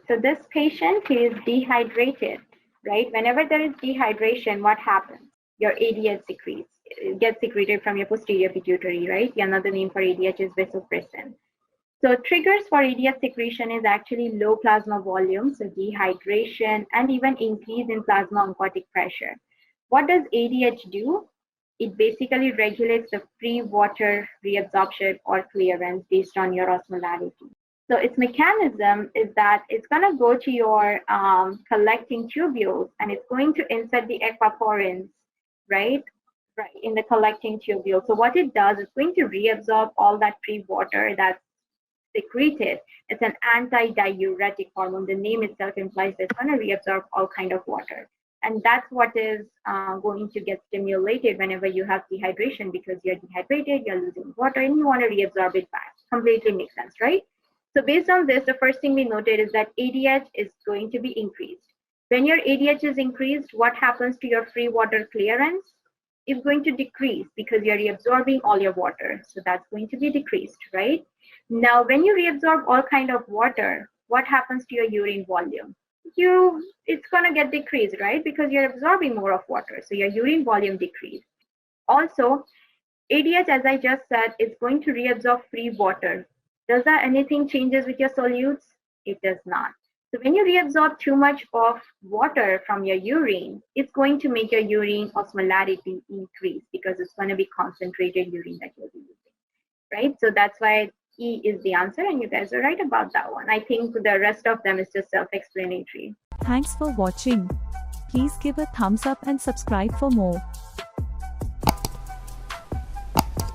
So this patient is dehydrated, right? Whenever there is dehydration, what happens? Your ADH gets secreted from your posterior pituitary, right? Another name for ADH is vasopressin. So triggers for ADH secretion is actually low plasma volume, so dehydration, and even increase in plasma oncotic pressure. What does ADH do? It basically regulates the free water reabsorption or clearance based on your osmolarity. So its mechanism is that it's going to go to your collecting tubules, and it's going to insert the aquaporins, right, in the collecting tubule. So what it does, it's going to reabsorb all that free water that's secreted. It's an anti-diuretic hormone. The name itself implies that it's going to reabsorb all kind of water. And that's what is going to get stimulated whenever you have dehydration, because you're dehydrated, you're losing water, and you want to reabsorb it back. Completely makes sense, right? So based on this, the first thing we noted is that ADH is going to be increased. When your ADH is increased, what happens to your free water clearance? It's going to decrease because you're reabsorbing all your water. So that's going to be decreased, right? Now, when you reabsorb all kind of water, what happens to your urine volume? It's going to get decreased, right? Because you're absorbing more of water. So your urine volume decreased. Also, ADH, as I just said, is going to reabsorb free water. Does that anything changes with your solutes? It does not. So when you reabsorb too much of water from your urine, it's going to make your urine osmolarity increase because it's going to be concentrated urine that you'll be using, right? So that's why E is the answer, and you guys are right about that one. I think the rest of them is just self-explanatory. Thanks for watching. Please give a thumbs up and subscribe for more.